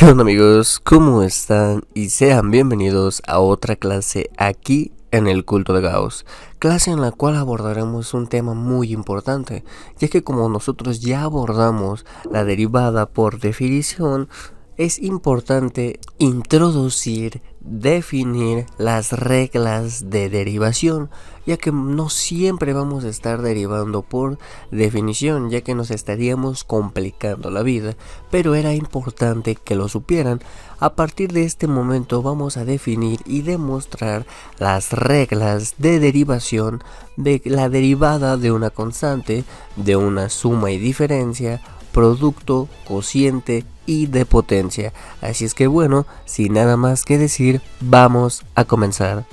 ¿Qué onda amigos? ¿Cómo están? Y sean bienvenidos a otra clase aquí en el culto de Gauss, clase en la cual abordaremos un tema muy importante, ya que como nosotros ya abordamos la derivada por definición, es importante introducir, definir las reglas de derivación, ya que no siempre vamos a estar derivando por definición, ya que nos estaríamos complicando la vida, pero era importante que lo supieran. A partir de este momento vamos a definir y demostrar las reglas de derivación de la derivada de una constante, de una suma y diferencia, producto, cociente y de potencia. Así es que bueno, sin nada más que decir, vamos a comenzar.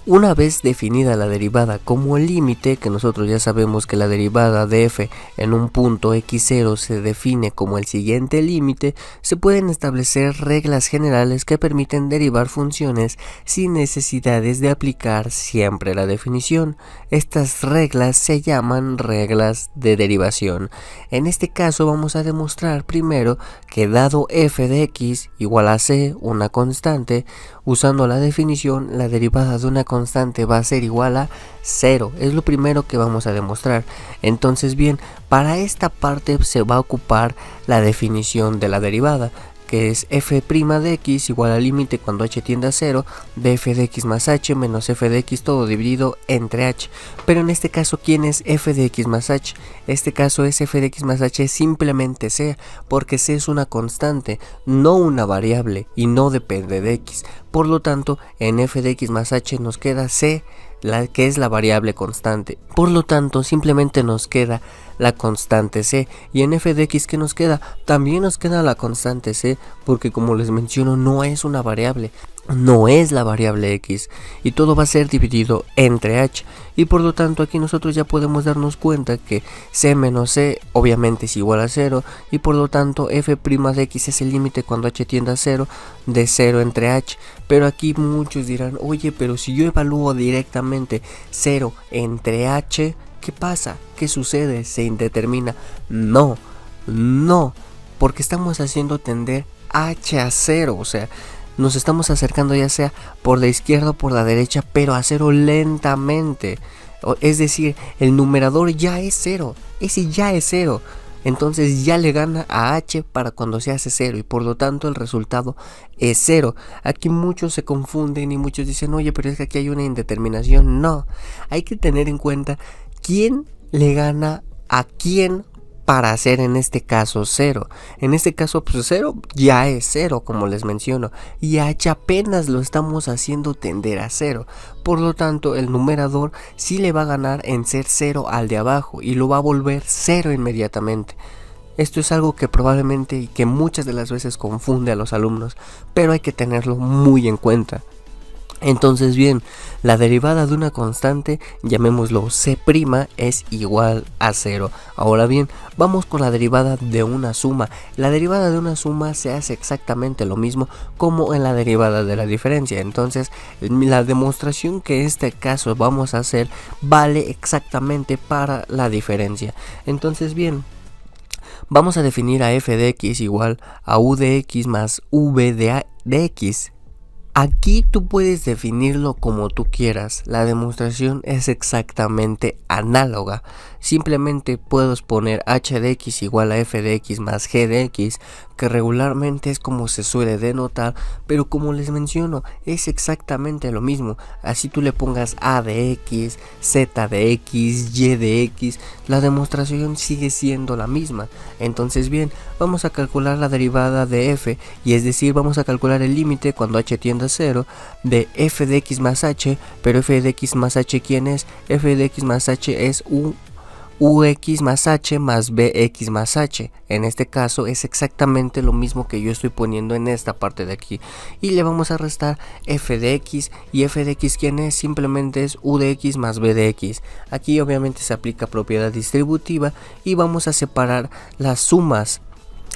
Una vez definida la derivada como límite, que nosotros ya sabemos que la derivada de f en un punto x0 se define como el siguiente límite, se pueden establecer reglas generales que permiten derivar funciones sin necesidades de aplicar siempre la definición. Estas reglas se llaman reglas de derivación. En este caso vamos a demostrar primero que dado f de x igual a c, una constante, usando la definición, la derivada de una constante va a ser igual a 0. Es lo primero que vamos a demostrar. Entonces bien, para esta parte se va a ocupar la definición de la derivada, que es f' de x igual al límite cuando h tiende a 0 de f de x más h menos f de x todo dividido entre h. Pero en este caso, ¿quién es f de x más h? Este caso es f de x más h simplemente c, porque c es una constante, no una variable, y no depende de x. Por lo tanto, en f de x más h nos queda c, que es la variable constante. Por lo tanto, simplemente nos queda la constante c. Y en f de x, ¿qué nos queda? También nos queda la constante c, porque como les menciono, no es una variable, no es la variable x, y todo va a ser dividido entre h. Y por lo tanto aquí nosotros ya podemos darnos cuenta que c menos c obviamente es igual a 0, y por lo tanto f' de x es el límite cuando h tiende a 0 de 0 entre h. Pero aquí muchos dirán, oye, pero si yo evalúo directamente 0 entre h, ¿qué pasa? ¿Qué sucede? ¿Se indetermina? No, porque estamos haciendo tender h a 0, o sea, nos estamos acercando ya sea por la izquierda o por la derecha, pero a 0 lentamente. Es decir, el numerador ya es 0, ese ya es 0. Entonces ya le gana a h para cuando se hace 0, y por lo tanto el resultado es 0. Aquí muchos se confunden y muchos dicen, oye, pero es que aquí hay una indeterminación. No, hay que tener en cuenta quién le gana a quién para hacer en este caso 0. En este caso pues 0 ya es 0, como les menciono, y h apenas lo estamos haciendo tender a 0. Por lo tanto el numerador sí le va a ganar en ser 0 al de abajo y lo va a volver 0 inmediatamente. Esto es algo que probablemente y que muchas de las veces confunde a los alumnos, pero hay que tenerlo muy en cuenta. Entonces bien, la derivada de una constante, llamémoslo c', es igual a 0. Ahora bien, vamos con la derivada de una suma. La derivada de una suma se hace exactamente lo mismo como en la derivada de la diferencia. Entonces, la demostración que en este caso vamos a hacer vale exactamente para la diferencia. Entonces bien, vamos a definir a f de x igual a u de x más v de x. Aquí tú puedes definirlo como tú quieras, la demostración es exactamente análoga. Simplemente puedes poner h de x igual a f de x más g de x, que regularmente es como se suele denotar, pero como les menciono, es exactamente lo mismo. Así tú le pongas a de x, z de x, y de x, la demostración sigue siendo la misma. Entonces bien, vamos a calcular la derivada de f, y es decir, vamos a calcular el límite cuando h tiende a 0 de f de x más h, pero f de x más h, ¿quién es? F de x más h es ux más h más bx más h. En este caso es exactamente lo mismo que yo estoy poniendo en esta parte de aquí, y le vamos a restar f de x, y f de x ¿quién es? Simplemente es u de x más b de x. Aquí obviamente se aplica propiedad distributiva y vamos a separar las sumas.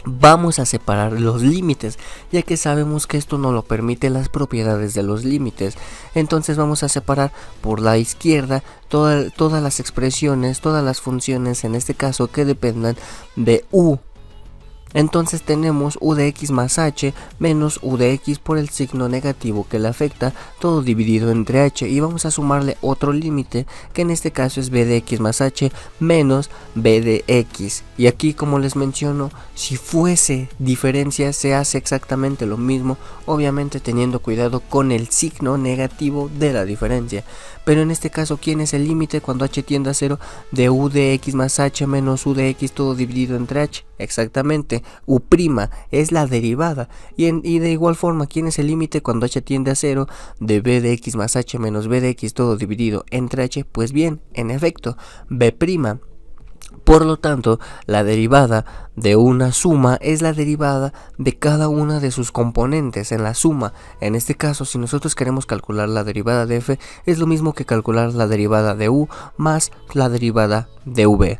Vamos a separar los límites, ya que sabemos que esto no lo permite las propiedades de los límites. Entonces vamos a separar por la izquierda todas las expresiones, todas las funciones, en este caso que dependan de u. Entonces tenemos u de x más h menos u de x por el signo negativo que le afecta, todo dividido entre h, y vamos a sumarle otro límite que en este caso es b de x más h menos b de x. Y aquí, como les menciono, si fuese diferencia se hace exactamente lo mismo, obviamente teniendo cuidado con el signo negativo de la diferencia. Pero en este caso, ¿quién es el límite cuando h tiende a 0? De u de x más h menos u de x todo dividido entre h. Exactamente, u' es la derivada. Y de igual forma, ¿quién es el límite cuando h tiende a 0? De b de x más h menos b de x todo dividido entre h. Pues bien, en efecto, b'. Por lo tanto, la derivada de una suma es la derivada de cada una de sus componentes en la suma. En este caso, si nosotros queremos calcular la derivada de f, es lo mismo que calcular la derivada de u más la derivada de v.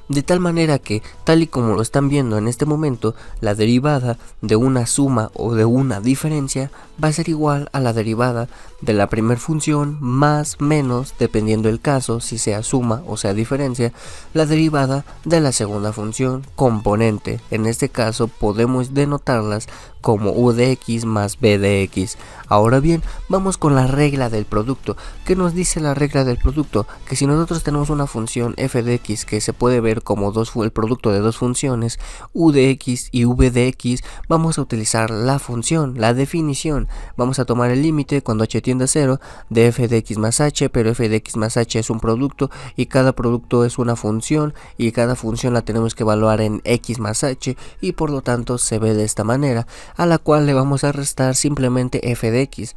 De tal manera que, tal y como lo están viendo en este momento, la derivada de una suma o de una diferencia va a ser igual a la derivada de la primera función más menos, dependiendo el caso, si sea suma o sea diferencia, la derivada de la segunda función componente. En este caso podemos denotarlas como u de x más b de x. Ahora bien, vamos con la regla del producto. ¿Qué nos dice la regla del producto? Que si nosotros tenemos una función f de x que se puede ver como el producto de dos funciones, u de x y v de x, vamos a utilizar la función, la definición. Vamos a tomar el límite cuando h tiende a 0 de f de x más h, pero f de x más h es un producto y cada producto es una función, y cada función la tenemos que evaluar en x más h, y por lo tanto se ve de esta manera, a la cual le vamos a restar simplemente f de x.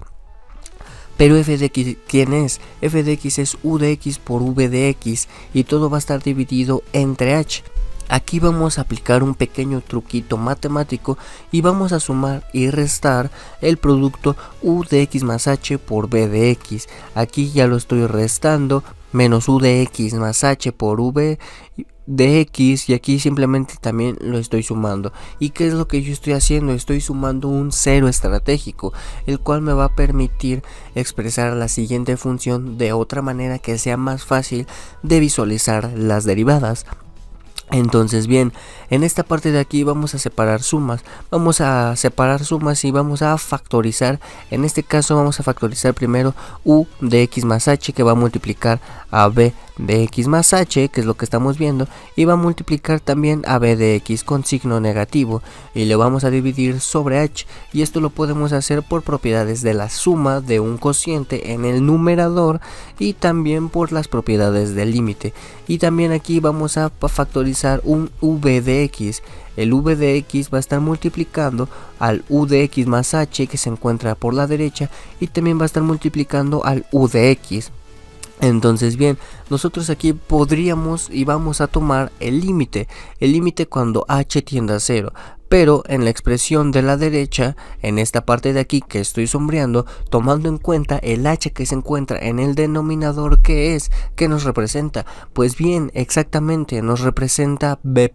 Pero f de x, ¿quién es? F de x es u de x por v de x, y todo va a estar dividido entre h. Aquí vamos a aplicar un pequeño truquito matemático y vamos a sumar y restar el producto u de x más h por v de x. Aquí ya lo estoy restando, menos u de x más h por v de x, y aquí simplemente también lo estoy sumando. ¿Y qué es lo que yo estoy haciendo? Estoy sumando un cero estratégico, el cual me va a permitir expresar la siguiente función de otra manera que sea más fácil de visualizar las derivadas. Entonces bien, en esta parte de aquí vamos a separar sumas, y vamos a factorizar. En este caso vamos a factorizar primero u de x más h, que va a multiplicar a b de x más h, que es lo que estamos viendo, y va a multiplicar también a b de x con signo negativo, y lo vamos a dividir sobre h, y esto lo podemos hacer por propiedades de la suma de un cociente en el numerador y también por las propiedades del límite. Y también aquí vamos a factorizar un v de x. El v de x va a estar multiplicando al u de x más h, que se encuentra por la derecha, y también va a estar multiplicando al u de x. Entonces bien, nosotros aquí podríamos y vamos a tomar el límite cuando h tiende a 0, pero en la expresión de la derecha, en esta parte de aquí que estoy sombreando, tomando en cuenta el h que se encuentra en el denominador, ¿qué nos representa? Pues bien, exactamente, nos representa b',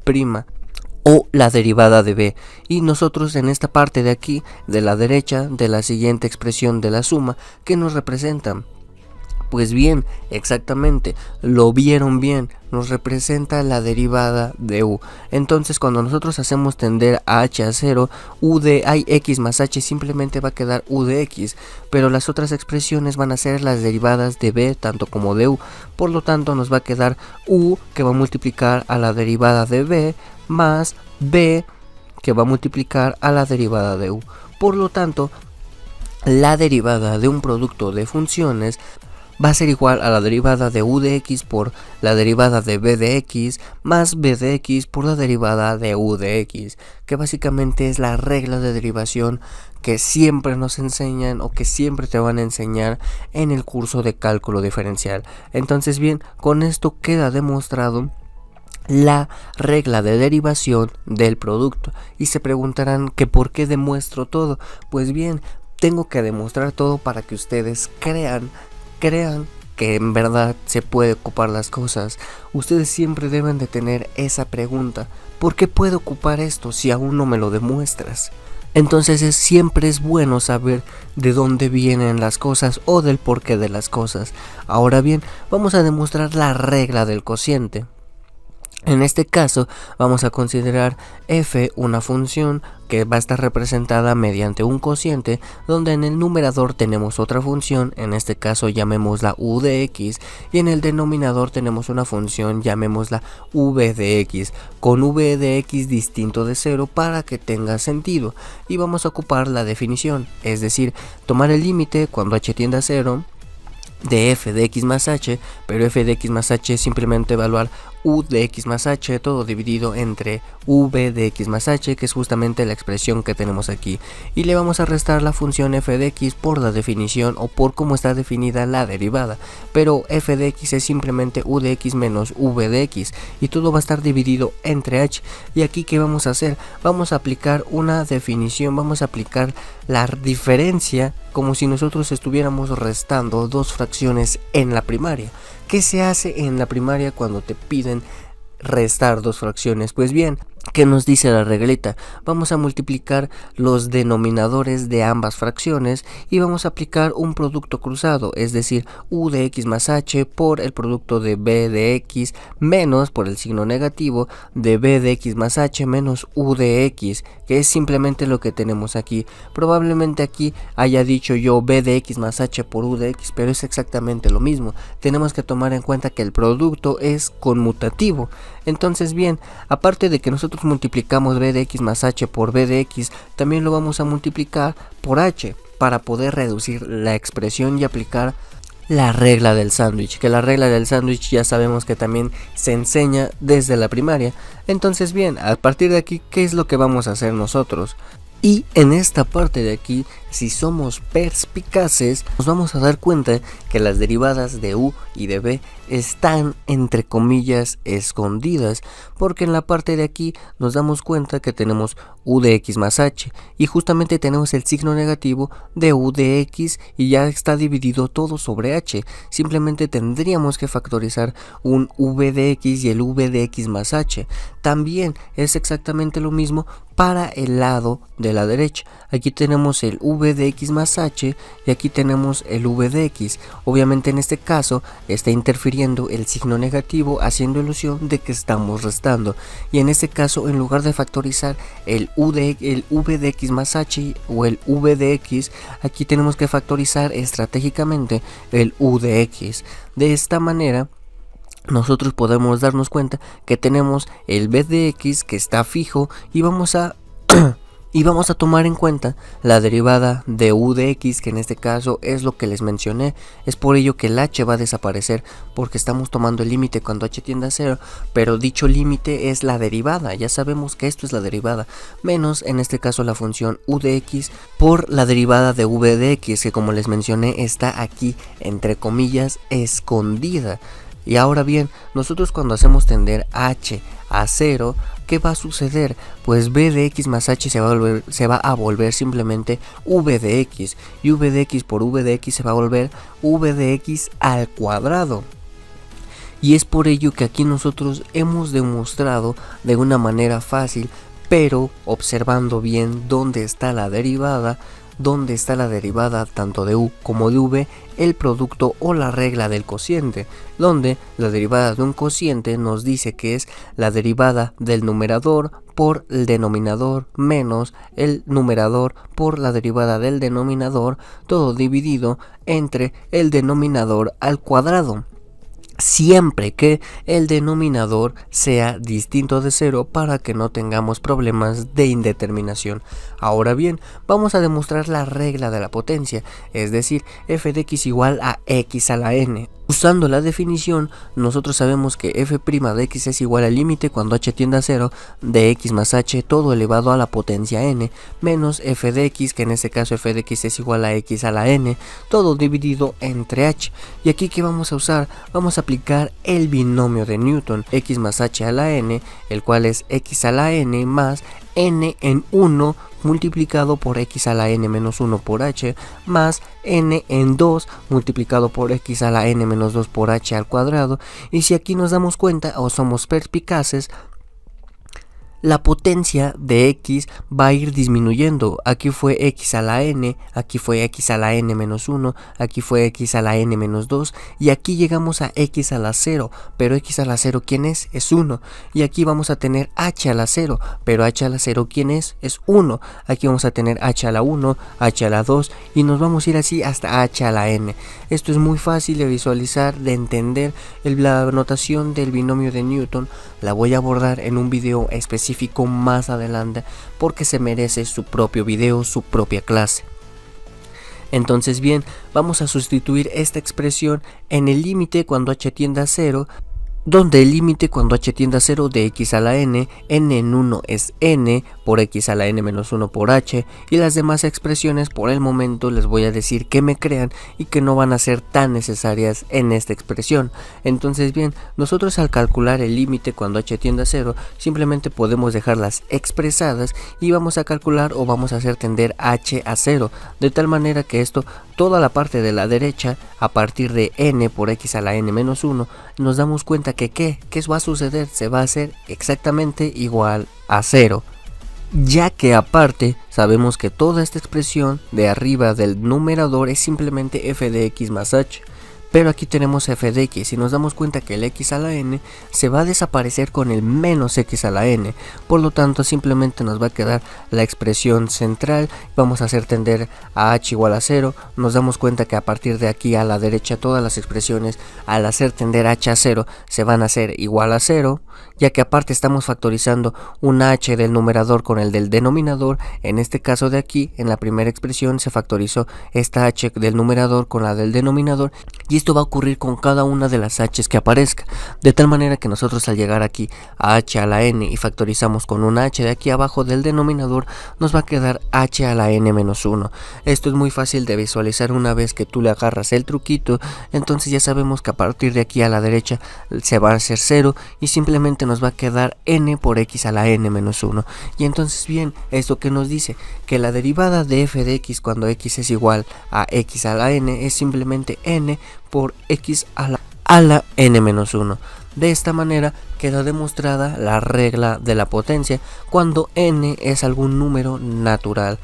o la derivada de b, y nosotros en esta parte de aquí, de la derecha, de la siguiente expresión de la suma, ¿qué nos representan? Pues bien, exactamente, lo vieron bien, nos representa la derivada de u. Entonces cuando nosotros hacemos tender a h a 0, u de x más h simplemente va a quedar u de x, pero las otras expresiones van a ser las derivadas de b tanto como de u. Por lo tanto nos va a quedar u, que va a multiplicar a la derivada de b, más b, que va a multiplicar a la derivada de u. Por lo tanto, la derivada de un producto de funciones va a ser igual a la derivada de u de x por la derivada de b de x más b de x por la derivada de u de x, que básicamente es la regla de derivación que siempre nos enseñan o que siempre te van a enseñar en el curso de cálculo diferencial. Entonces bien, con esto queda demostrado la regla de derivación del producto, y se preguntarán que por qué demuestro todo. Pues bien, tengo que demostrar todo para que ustedes crean que en verdad se puede ocupar las cosas. Ustedes siempre deben de tener esa pregunta: ¿por qué puedo ocupar esto si aún no me lo demuestras? Entonces siempre es bueno saber de dónde vienen las cosas o del porqué de las cosas. Ahora bien, vamos a demostrar la regla del cociente. En este caso vamos a considerar f una función que va a estar representada mediante un cociente, donde en el numerador tenemos otra función, en este caso llamémosla u de x, y en el denominador tenemos una función, llamémosla v de x, con v de x distinto de 0 para que tenga sentido, y vamos a ocupar la definición, es decir, tomar el límite cuando h tiende a 0 de f de x más h, pero f de x más h es simplemente evaluar u de x más h, todo dividido entre v de x más h, que es justamente la expresión que tenemos aquí, y le vamos a restar la función f de x por la definición o por cómo está definida la derivada, pero f de x es simplemente u de x menos v de x, y todo va a estar dividido entre h. Y aquí ¿qué vamos a hacer? Vamos a aplicar una definición, vamos a aplicar la diferencia como si nosotros estuviéramos restando dos fracciones en la primaria. ¿Qué se hace en la primaria cuando te piden restar dos fracciones? Pues bien, ¿qué nos dice la regleta? Vamos a multiplicar los denominadores de ambas fracciones y vamos a aplicar un producto cruzado, es decir, u de x más h por el producto de b de x menos, por el signo negativo, de b de x más h menos u de x, que es simplemente lo que tenemos aquí. Probablemente aquí haya dicho yo b de x más h por u de x, pero es exactamente lo mismo. Tenemos que tomar en cuenta que el producto es conmutativo. Entonces bien, aparte de que nosotros multiplicamos b de x más h por b de x, también lo vamos a multiplicar por h para poder reducir la expresión y aplicar la regla del sándwich, que la regla del sándwich ya sabemos que también se enseña desde la primaria. Entonces bien, a partir de aquí, ¿qué es lo que vamos a hacer nosotros? Y en esta parte de aquí, si somos perspicaces, nos vamos a dar cuenta que las derivadas de u y de b están entre comillas escondidas, porque en la parte de aquí nos damos cuenta que tenemos u de x más h y justamente tenemos el signo negativo de u de x y ya está dividido todo sobre h. Simplemente tendríamos que factorizar un v de x y el v de x más h. También es exactamente lo mismo para el lado de la derecha. Aquí tenemos el v de x más h y aquí tenemos el v de x. Obviamente en este caso está interfiriendo el signo negativo, haciendo ilusión de que estamos restando, y en este caso en lugar de factorizar el v de x más h o el v de x, aquí tenemos que factorizar estratégicamente el u de x. De esta manera nosotros podemos darnos cuenta que tenemos el b de x que está fijo y vamos a tomar en cuenta la derivada de u de x, que en este caso es lo que les mencioné. Es por ello que el h va a desaparecer, porque estamos tomando el límite cuando h tiende a 0, pero dicho límite es la derivada, ya sabemos que esto es la derivada, menos en este caso la función u de x por la derivada de v de x, que como les mencioné está aquí entre comillas escondida. Y ahora bien, nosotros cuando hacemos tender h a 0, ¿qué va a suceder? Pues b de x más h se va a volver simplemente v de x, y v de x por v de x se va a volver v de x al cuadrado. Y es por ello que aquí nosotros hemos demostrado de una manera fácil, pero observando bien dónde está la derivada, tanto de u como de v, el producto o la regla del cociente, donde la derivada de un cociente nos dice que es la derivada del numerador por el denominador menos el numerador por la derivada del denominador, todo dividido entre el denominador al cuadrado, siempre que el denominador sea distinto de 0 para que no tengamos problemas de indeterminación. Ahora bien, vamos a demostrar la regla de la potencia, es decir, f de x igual a x a la n. Usando la definición, nosotros sabemos que f' de x es igual al límite cuando h tiende a 0 de x más h todo elevado a la potencia n, menos f de x, que en este caso f de x es igual a x a la n, todo dividido entre h. Y aquí ¿qué vamos a usar? Vamos a aplicar el binomio de Newton, x más h a la n, el cual es x a la n más n en 1 multiplicado por x a la n menos 1 por h, más n en 2 multiplicado por x a la n menos 2 por h al cuadrado. Y si aquí nos damos cuenta o somos perspicaces, la potencia de x va a ir disminuyendo. Aquí fue x a la n, aquí fue x a la n menos 1, aquí fue x a la n menos 2 y aquí llegamos a x a la 0, pero x a la 0 ¿quién es? Es 1. Y aquí vamos a tener h a la 0, pero h a la 0 ¿quién es? Es 1. Aquí vamos a tener h a la 1, h a la 2 y nos vamos a ir así hasta h a la n. Esto es muy fácil de visualizar, de entender. La notación del binomio de Newton la voy a abordar en un video específico más adelante porque se merece su propio video, su propia clase. Entonces bien, vamos a sustituir esta expresión en el límite cuando h tiende a 0, donde el límite cuando h tiende a 0 de x a la n en 1 es n por x a la n menos 1 por h, y las demás expresiones por el momento les voy a decir que me crean y que no van a ser tan necesarias en esta expresión. Entonces bien, nosotros al calcular el límite cuando h tiende a 0 simplemente podemos dejarlas expresadas y vamos a calcular o vamos a hacer tender h a 0, de tal manera que esto, toda la parte de la derecha a partir de n por x a la n menos 1, nos damos cuenta que ¿qué va a suceder? Se va a hacer exactamente igual a 0, ya que aparte sabemos que toda esta expresión de arriba del numerador es simplemente f de x más h. Pero aquí tenemos f de x y nos damos cuenta que el x a la n se va a desaparecer con el menos x a la n. Por lo tanto, simplemente nos va a quedar la expresión central. Vamos a hacer tender a h igual a 0. Nos damos cuenta que a partir de aquí a la derecha todas las expresiones al hacer tender h a 0 se van a hacer igual a 0, ya que aparte estamos factorizando un h del numerador con el del denominador. En este caso de aquí, en la primera expresión se factorizó esta h del numerador con la del denominador, y esto va a ocurrir con cada una de las h's que aparezca, de tal manera que nosotros al llegar aquí a h a la n y factorizamos con una h de aquí abajo del denominador, nos va a quedar h a la n menos 1. Esto es muy fácil de visualizar una vez que tú le agarras el truquito. Entonces ya sabemos que a partir de aquí a la derecha se va a hacer 0 y simplemente nos va a quedar n por x a la n menos 1. Y entonces bien, ¿esto qué nos dice? Que la derivada de f de x cuando x es igual a x a la n es simplemente n por x a la n menos 1. De esta manera queda demostrada la regla de la potencia cuando n es algún número natural.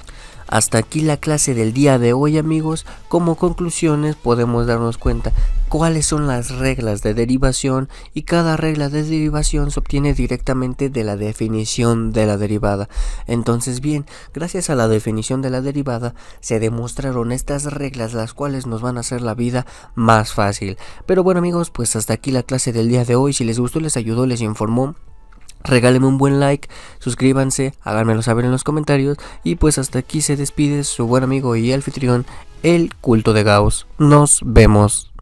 Hasta aquí la clase del día de hoy, amigos. Como conclusiones podemos darnos cuenta cuáles son las reglas de derivación, y cada regla de derivación se obtiene directamente de la definición de la derivada. Entonces bien, gracias a la definición de la derivada se demostraron estas reglas, las cuales nos van a hacer la vida más fácil. Pero bueno, amigos, pues hasta aquí la clase del día de hoy. Si les gustó, les ayudó, les informó, regálenme un buen like, suscríbanse, háganmelo saber en los comentarios, y pues hasta aquí se despide su buen amigo y anfitrión, el Culto de Gauss. Nos vemos.